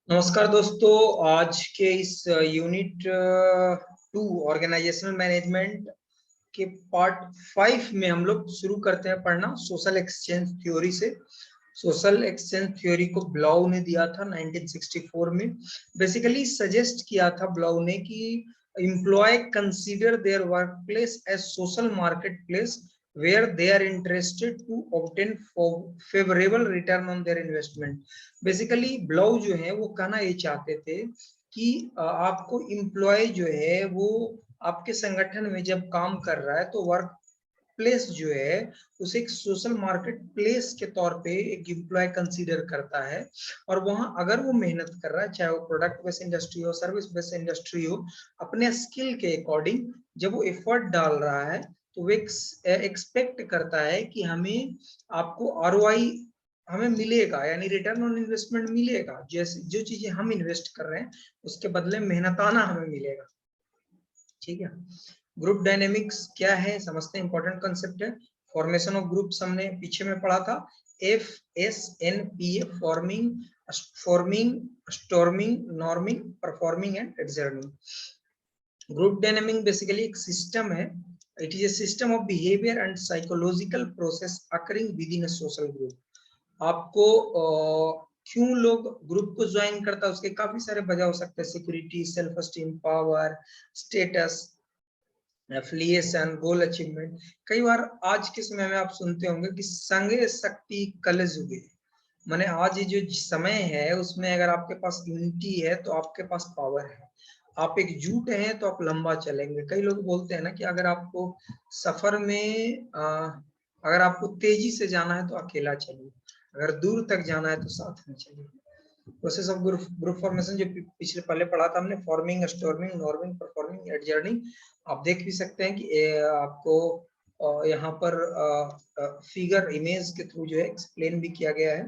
नमस्कार दोस्तों, आज के इस यूनिट 2 ऑर्गेनाइजेशनल मैनेजमेंट के पार्ट 5 में हम लोग शुरू करते हैं पढ़ना सोशल एक्सचेंज थ्योरी से। सोशल एक्सचेंज थ्योरी को ब्लाउ ने दिया था 1964 में। बेसिकली सजेस्ट किया था ब्लाउ ने कि employ consider their work place as social market place where they are interested to obtain favorable return on their investment। Basically ब्लाउ जो है वो कहना ये चाहते थे कि आपको एम्प्लॉय जो है वो आपके संगठन में जब काम कर रहा है तो वर्क प्लेस जो है उसे एक सोशल मार्केट प्लेस के तौर पे एक एम्प्लॉय कंसीडर करता है। और वहां अगर वो मेहनत कर रहा है, चाहे वो प्रोडक्ट बेस्ड इंडस्ट्री हो, सर्विस बेस्ड इंडस्ट्री हो, अपने स्किल के अकॉर्डिंग जब वो एफर्ट डाल रहा है तो वो एक्सपेक्ट करता है कि हमें आपको आरओआई हमें मिलेगा, यानी रिटर्न ऑन इन्वेस्टमेंट मिलेगा। जैसे जो चीजें हम इन्वेस्ट कर रहे हैं उसके बदले मेहनताना हमें मिलेगा। ठीक है। ग्रुप डायनेमिक्स क्या है समझते हैं, इंपॉर्टेंट कंसेप्ट है। फॉर्मेशन ऑफ ग्रुप्स हमने पीछे में पढ़ा था, FSNPA, forming, storming, norming, performing and एडजर्निंग। Group dynamic basically एक सिस्टम है। It is a system of behaviour and psychological process occurring with in a social group. आपको क्यों लोग ग्रुप को ज्वाइन करता है उसके काफी सारे वजह हो सकते हैं, security, self esteem, power, status, affiliation, गोल अचीवमेंट। कई बार आज के समय में आप सुनते होंगे कि संगे शक्ति कल जुगे, माने आज ये जो समय है उसमें अगर आपके पास यूनिटी है तो आपके पास पावर है, आप एकजुट हैं तो आप लंबा चलेंगे। कई लोग बोलते हैं ना कि अगर आपको सफर में अगर आपको तेजी से जाना है तो अकेला चलिए, अगर दूर तक जाना है तो साथ में चलिए। प्रोसेस ऑफ ग्रुप फॉर्मेशन जो पिछले पहले पढ़ा था हमने, फॉर्मिंग, स्टॉर्मिंग, नॉर्मिंग, परफॉर्मिंग, एडजर्निंग। आप देख भी सकते हैं कि आपको यहाँ पर फिगर इमेज के थ्रू जो है एक्सप्लेन भी किया गया है।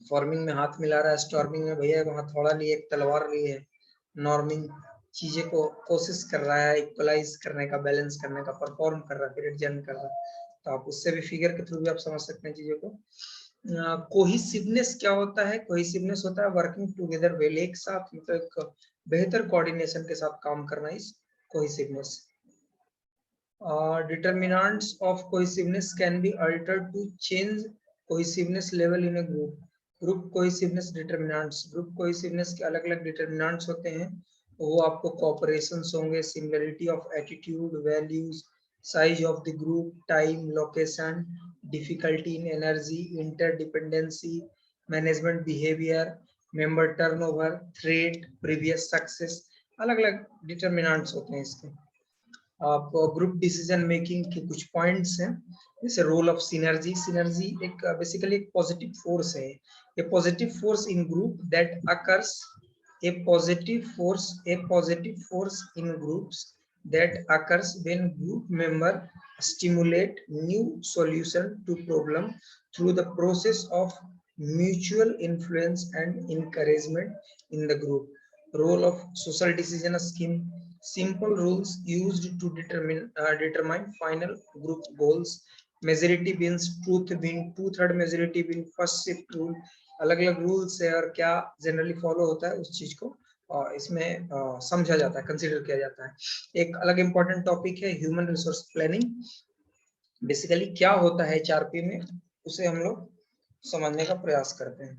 फॉर्मिंग में हाथ मिला रहा है, स्टॉर्मिंग में भैया हथौड़ा लिए, एक तलवार लिए। नॉर्मिंग चीजें को कोशिश कर रहा है इक्वलाइज करने का, बैलेंस करने का, परफॉर्म कर रहा है, फिर एडजर्न कर रहा है। तो आप उससे भी फिगर के थ्रू भी आप समझ सकते हैं चीजों को। कोहिसिवनेस क्या होता है? कोहिसिवनेस होता है वर्किंग टुगेदर वेल, एक साथ मतलब एक बेहतर कोऑर्डिनेशन के साथ काम करना, इस कोहिसिवनेस। Determinants of cohesiveness can be altered to change cohesiveness level in a group। Group cohesiveness determinants, group cohesiveness के अलग अलग डिटरमिनेंट्स होते हैं। वो आपको कोऑपरेशंस होंगे, similarity of attitude, values, size of the group, time, location, difficulty in energy, interdependency, management behaviour, member turnover, threat, previous success. अलग अलग डिटरमिनेंट्स होते हैं इसके। आप ग्रुप डिसीजन मेकिंग के कुछ पॉइंट्स हैं, जैसे रोल ऑफ सिनर्जी। सिनर्जी एक बेसिकली एक पॉजिटिव फोर्स है, a positive force in group that occurs, a positive force in groups that occurs when group member stimulate new solution to problem through the process of mutual influence and encouragement in the group। Role of social decision scheme, simple rules used to determine final group goals। Majority wins, truth win, 2/3 majority win, first shift rule। अलग अलग rules है और क्या generally follow होता है उस चीज को इसमें समझा जाता है, कंसीडर किया जाता है। एक अलग इंपॉर्टेंट टॉपिक है ह्यूमन रिसोर्स प्लानिंग। बेसिकली क्या होता है एचआरपी में, उसे हम लोग समझने का प्रयास करते हैं।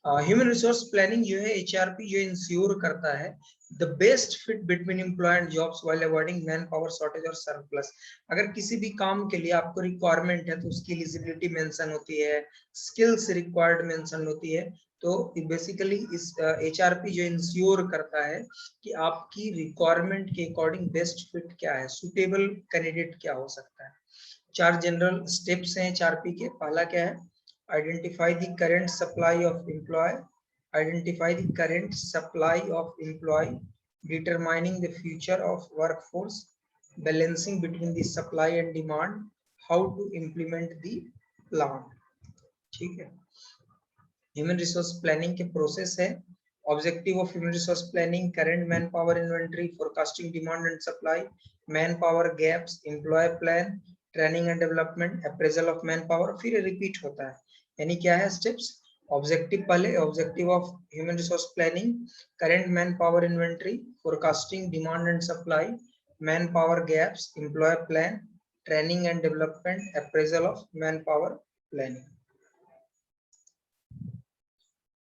ह्यूमन रिसोर्स प्लानिंग जो है एचआरपी जो इंश्योर करता है the best fit between employ and jobs while avoiding man power shortage और सरप्लस। अगर किसी भी काम के लिए आपको रिक्वायरमेंट है तो उसकी एलिजिबिलिटी मेंशन होती है, स्किल्स रिक्वायर्ड मेंशन होती है। तो बेसिकली इस एचआरपी जो इंश्योर करता है कि आपकी रिक्वायरमेंट के अकॉर्डिंग बेस्ट फिट क्या है, सुटेबल कैंडिडेट क्या हो सकता है। 4 जनरल स्टेप्स हैं एचआरपी के। पहला क्या है? Identify the current supply of employee, identify the current supply of employee, determining the future of workforce, balancing between the supply and demand, how to implement the plan। ठीक है। Human resource planning के process है। Objective of human resource planning, current man power inventory, forecasting demand and supply, man power gaps, employ plan, training and development, appraisal of man power, फिर repeat होता है। यानी क्या है स्टेप्स? ऑब्जेक्टिव पहले, objective of human resource planning, current man power inventory, forecasting demand and supply, man power gaps, employ plan, training and development, appraisal of man power planning.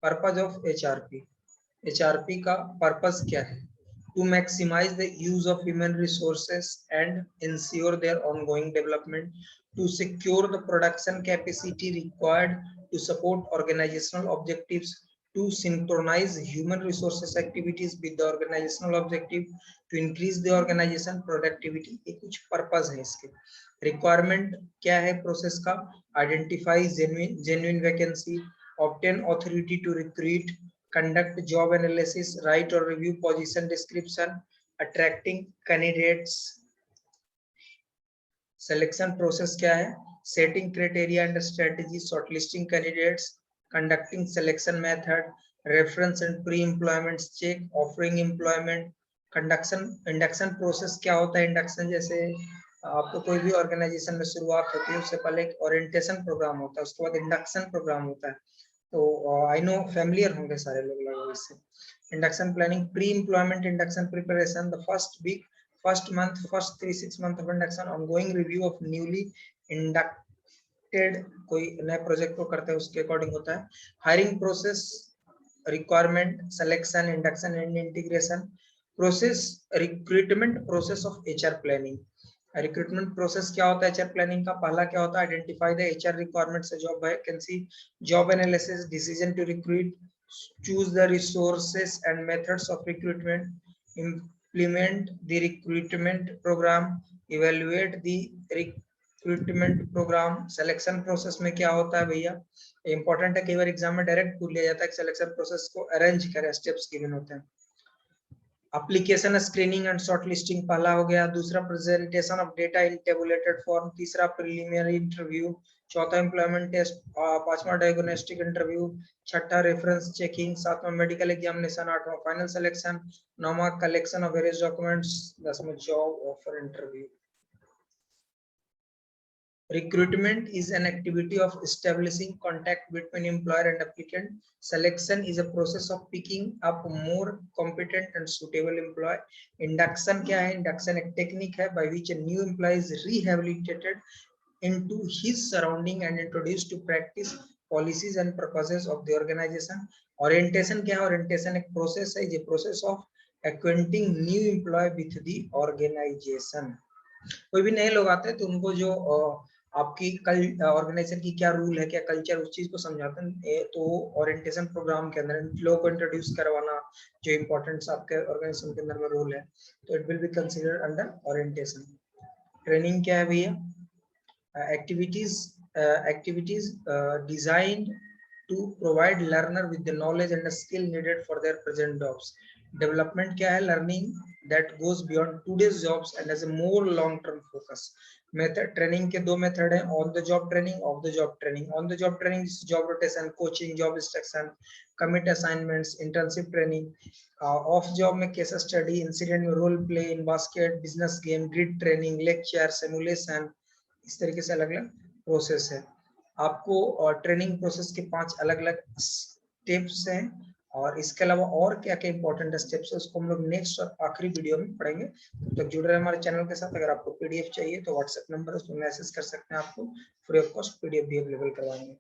Purpose of HRP, HRP का purpose क्या है? To maximize the use of human resources and ensure their ongoing development, to secure the production capacity required to support organizational objectives, to synchronize human resources activities with the organizational objective, to increase the organization productivity। ये कुछ purpose है इसके। Requirement क्या है process का? Identify genuine vacancy, obtain authority to recruit, conduct job analysis, write or review position description, attracting candidates। selection process क्या है? setting criteria and strategy, shortlisting candidates, conducting selection method, reference and pre-employment check, offering employment, induction process क्या होता है? induction जैसे आपको कोई भी organisation में शुरुआत होती है उससे पहले एक ओरिएंटेशन प्रोग्राम होता है, उसके बाद इंडक्शन प्रोग्राम होता है। तो आई नो फैमिलियर होंगे सारे लोग लगभग इससे। Induction planning, pre employment induction preparation, the first week, first month, first 3-6 month of induction, ongoing review of newly inducted, कोई नए प्रोजेक्ट को करते हैं उसके अकॉर्डिंग होता है। Hiring process, requirement, selection, induction and integration process, recruitment process of HR planning. Recruitment process क्या होता है एचआर प्लानिंग का? पहला क्या होता है? Identify the HR requirements, job vacancy, job analysis, decision to recruit, choose the resources and methods of recruitment, implement the recruitment program, evaluate the recruitment program। Selection process में क्या होता है भैया? इंपॉर्टेंट है, कई बार एग्जाम में डायरेक्ट पूछ लिया जाता है कि सिलेक्शन प्रोसेस को अरेंज करें, स्टेप्स गिवन होते हैं। एप्लीकेशन स्क्रीनिंग एंड शॉर्टलिस्टिंग पहला हो गया, दूसरा presentation of data in tabulated form, तीसरा प्रिलिमिनरी इंटरव्यू, चौथा एम्प्लॉयमेंट टेस्ट, पांचवा डायग्नोस्टिक इंटरव्यू, छठा रेफरेंस चेकिंग, सातवां मेडिकल एग्जामिनेशन, आठवां फाइनल सिलेक्शन, नौवां कलेक्शन ऑफ वेरियस डॉक्यूमेंट्स, दसवां job offer interview. Recruitment is an activity of establishing contact between employer and applicant. Selection is a process of picking up more competent and suitable employee. Induction क्या है? Induction एक technique है by which a new employee is rehabilitated into his surrounding and introduced to practice policies and purposes of the organization. Orientation क्या है? Orientation एक process है, ये process of acquainting new employee with the organization। कोई भी नए लोग आते हैं तो उनको जो आपकी ऑर्गेनाइजेशन की क्या रूल है, क्या कल्चर, उस चीज को समझाते हैं। तो ओरिएंटेशन प्रोग्राम के अंदर लोगों को इंट्रोड्यूस करवाना जो इम्पोर्टेंट आपके ऑर्गेनाइजेशन के अंदर में रूल है, तो it will be considered under orientation. Training क्या है भैया? activities designed to provide learner with the knowledge and the skill needed for their present jobs। development क्या है? learning that goes beyond today's jobs and has a more long term focus। Method, training के दो method हैं, on the job training, off the job training. On the job training job rotation, coaching, job instruction, commit assignments, internship training. Off job में case study, incident में role play in basket, business game, grid training, lecture, simulation, इस तरीके से अलग अलग process है। आपको training process के 5 अलग अलग स्टेप्स हैं, और इसके अलावा और क्या क्या इंपॉर्टेंट स्टेप्स है उसको हम लोग नेक्स्ट और आखिरी वीडियो में पढ़ेंगे। तो जुड़ रहे हमारे चैनल के साथ। अगर आपको पीडीएफ चाहिए तो व्हाट्सएप नंबर है, उसमें मैसेज कर सकते हैं, आपको फ्री ऑफ कॉस्ट पीडीएफ भी अवेलेबल करवाएंगे।